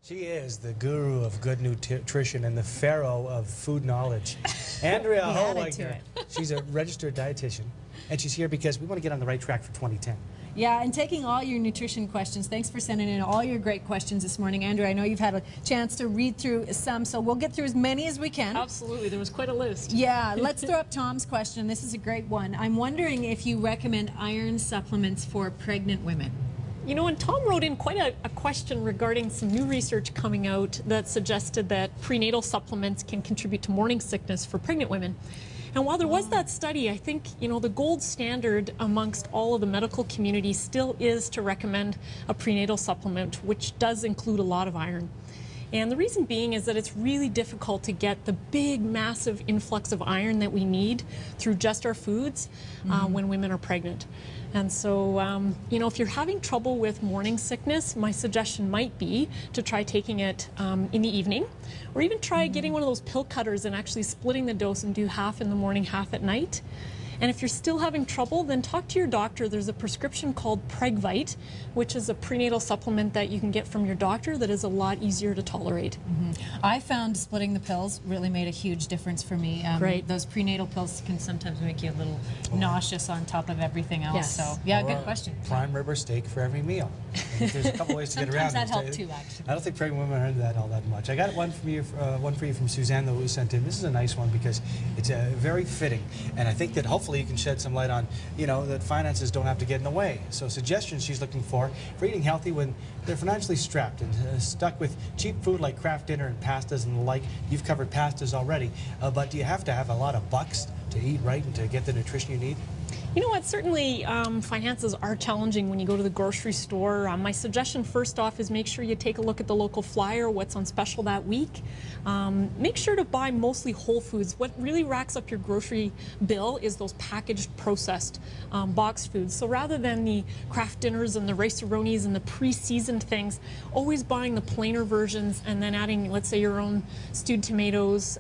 She is the guru of good nutrition and the pharaoh of food knowledge. Andrea Holwegner. She's a registered dietitian, and she's here because we want to get on the right track for 2010. Yeah, and taking all your nutrition questions. Thanks for sending in all your great questions this morning. Andrea, I know you've had a chance to read through some, so we'll get through as many as we can. Absolutely. There was quite a list. Yeah, let's throw up Tom's question. This is a great one. I'm wondering if you recommend iron supplements for pregnant women. You know, and Tom wrote in quite a question regarding some new research coming out that suggested that prenatal supplements can contribute to morning sickness for pregnant women. And while there was that study, I think, you know, the gold standard amongst all of the medical community still is to recommend a prenatal supplement, which does include a lot of iron. And the reason being is that it's really difficult to get the big, massive influx of iron that we need through just our foods when women are pregnant. And so, you know, if you're having trouble with morning sickness, my suggestion might be to try taking it in the evening, or even try getting one of those pill cutters and actually splitting the dose and do half in the morning, half at night. And if you're still having trouble, then talk to your doctor. There's a prescription called Pregvite, which is a prenatal supplement that you can get from your doctor that is a lot easier to tolerate. I found splitting the pills really made a huge difference for me. Right. Those prenatal pills can sometimes make you a little nauseous on top of everything else. Yes. So, yeah, good question. Prime rib or steak for every meal. There's a couple ways to get around it. Sometimes that helped too, actually. I don't think pregnant women heard that all that much. I got one for you from Suzanne that was sent in. This is a nice one because it's very fitting, and I think that hopefully you can shed some light on, you know, that finances don't have to get in the way. So suggestions she's looking for eating healthy when they're financially strapped and stuck with cheap food like craft dinner and pastas and the like. You've covered pastas already, but do you have to have a lot of bucks to eat right and to get the nutrition you need? You know what, certainly finances are challenging when you go to the grocery store. My suggestion first off is make sure you take a look at the local flyer, what's on special that week. Make sure to buy mostly whole foods. What really racks up your grocery bill is those packaged, processed boxed foods. So rather than the craft dinners and the rice-a-ronis and the pre-seasoned things, always buying the plainer versions and then adding, let's say, your own stewed tomatoes.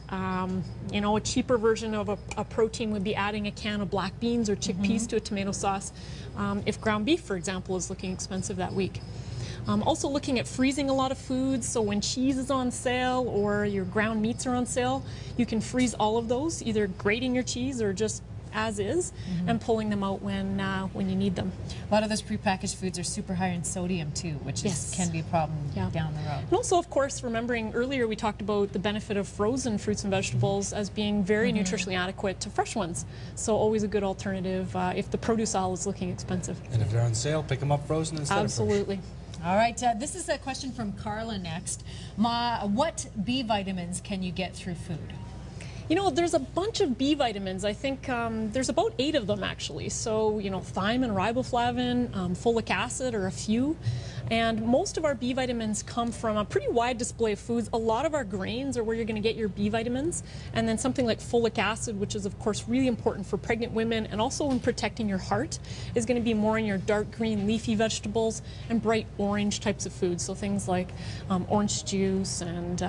You know, a cheaper version of a protein would be adding a can of black beans or chickpeas to a tomato sauce if ground beef, for example, is looking expensive that week. Also looking at freezing a lot of foods, so when cheese is on sale or your ground meats are on sale, you can freeze all of those, either grating your cheese or just as is, and pulling them out when you need them. A lot of those prepackaged foods are super high in sodium too, which can be a problem down the road. And also, of course, remembering earlier we talked about the benefit of frozen fruits and vegetables as being very nutritionally adequate to fresh ones. So always a good alternative if the produce aisle is looking expensive. And if they're on sale, pick them up frozen instead of fresh. Absolutely. All right, this is a question from Carla next. What B vitamins can you get through food? You know, there's a bunch of B vitamins. I think there's about 8 of them, actually. So, you know, thiamine, riboflavin, folic acid are a few. And most of our B vitamins come from a pretty wide display of foods. A lot of our grains are where you're going to get your B vitamins. And then something like folic acid, which is, of course, really important for pregnant women and also in protecting your heart, is going to be more in your dark green leafy vegetables and bright orange types of foods. So things like orange juice and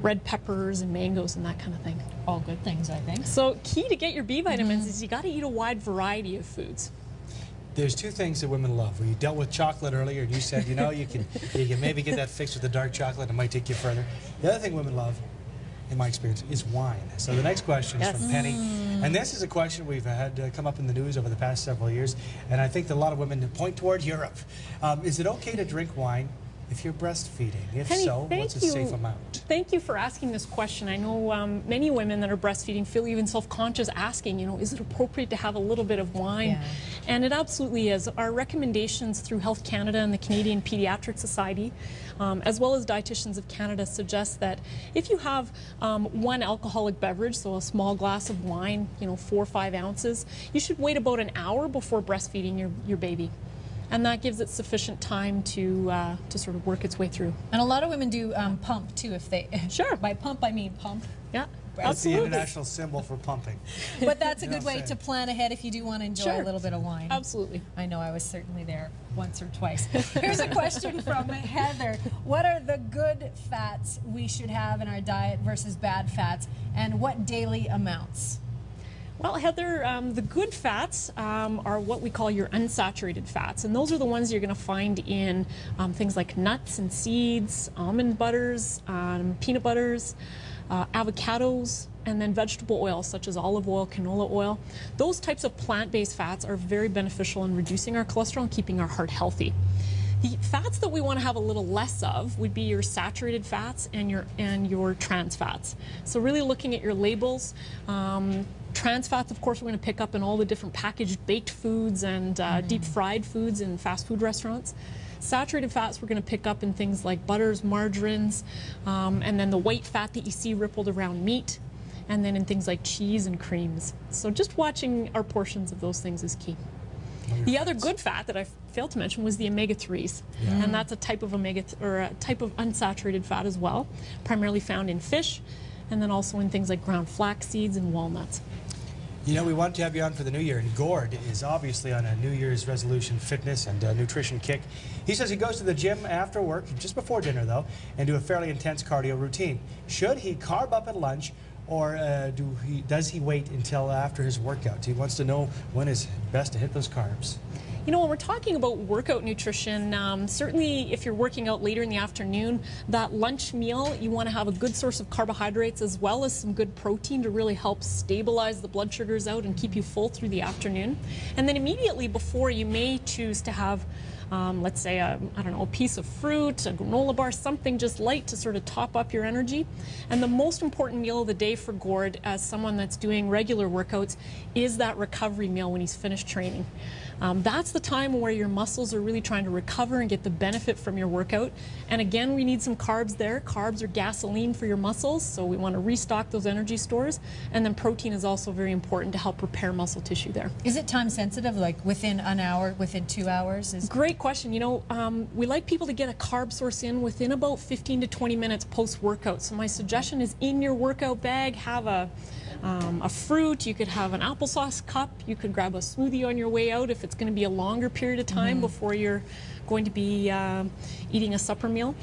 red peppers and mangoes and that kind of thing. All good things, I think. So key to get your B vitamins is you got to eat a wide variety of foods. There's 2 things that women love. You dealt with chocolate earlier, and you said, you know, you can maybe get that fixed with the dark chocolate. It might take you further. The other thing women love, in my experience, is wine. So the next question is from Penny. And this is a question we've had come up in the news over the past several years, and I think that a lot of women point toward Europe. Is it okay to drink wine if you're breastfeeding? If Penny, so, what's a safe amount? Thank you for asking this question. I know many women that are breastfeeding feel even self-conscious asking, you know, is it appropriate to have a little bit of wine? Yeah. And it absolutely is. Our recommendations through Health Canada and the Canadian Pediatric Society, as well as Dietitians of Canada, suggest that if you have one alcoholic beverage, so a small glass of wine, you know, 4 or 5 ounces, you should wait about an hour before breastfeeding your baby. And that gives it sufficient time to sort of work its way through. And a lot of women do pump too, if they... Sure. By pump, I mean pump. Yeah. That's the international symbol for pumping. But that's a good way to plan ahead if you do want to enjoy a little bit of wine. Absolutely. I know, I was certainly there once or twice. Here's a question from Heather. What are the good fats we should have in our diet versus bad fats, and what daily amounts? Well, Heather, the good fats are what we call your unsaturated fats, and those are the ones you're going to find in things like nuts and seeds, almond butters, peanut butters, avocados, and then vegetable oils such as olive oil, canola oil. Those types of plant-based fats are very beneficial in reducing our cholesterol and keeping our heart healthy. The fats that we want to have a little less of would be your saturated fats and your trans fats. So really looking at your labels. Trans fats, of course, we're going to pick up in all the different packaged baked foods and deep fried foods in fast food restaurants. Saturated fats we're going to pick up in things like butters, margarines, and then the white fat that you see rippled around meat, and then in things like cheese and creams. So just watching our portions of those things is key. The other good fat that I failed to mention was the omega-3s, and that's a type of a type of unsaturated fat as well, primarily found in fish, and then also in things like ground flax seeds and walnuts. You know, we wanted to have you on for the new year, and Gord is obviously on a New Year's resolution fitness and nutrition kick. He says he goes to the gym after work, just before dinner though, and do a fairly intense cardio routine. Should he carb up at lunch, or does he wait until after his workout? He wants to know when is best to hit those carbs. You know, when we're talking about workout nutrition, certainly if you're working out later in the afternoon, that lunch meal, you want to have a good source of carbohydrates as well as some good protein to really help stabilize the blood sugars out and keep you full through the afternoon. And then immediately before, you may choose to have let's say I don't know, a piece of fruit, a granola bar, something just light to sort of top up your energy. And the most important meal of the day for Gord, as someone that's doing regular workouts, is that recovery meal when he's finished training. That's the time where your muscles are really trying to recover and get the benefit from your workout. And again, we need some carbs there. Carbs are gasoline for your muscles, so we want to restock those energy stores. And then protein is also very important to help repair muscle tissue there. Is it time sensitive, like within an hour, within 2 hours? Great question. You know, we like people to get a carb source in within about 15 to 20 minutes post-workout. So my suggestion is in your workout bag, have a fruit. You could have an applesauce cup. You could grab a smoothie on your way out if it's going to be a longer period of time before you're going to be eating a supper meal.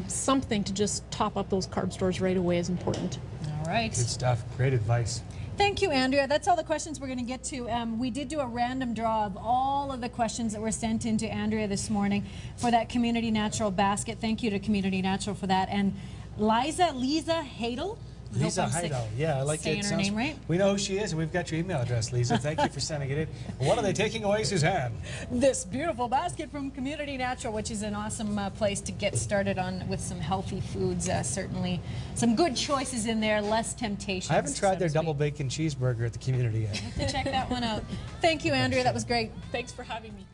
Something to just top up those carb stores right away is important. All right. Good stuff. Great advice. Thank you, Andrea. That's all the questions we're going to get to. We did do a random draw of all of the questions that were sent in to Andrea this morning for that Community Natural basket. Thank you to Community Natural for that. And Lisa Hadel. Lisa Heidel, yeah, I like it. Saying her name right. We know who she is, and we've got your email address, Lisa. Thank you for sending it in. What are they taking away, Suzanne? This beautiful basket from Community Natural, which is an awesome place to get started on with some healthy foods. Certainly some good choices in there, less temptations. I haven't tried their double bacon cheeseburger at the Community yet. Have to check that one out. Thank you, Andrea. That was great. Thanks for having me.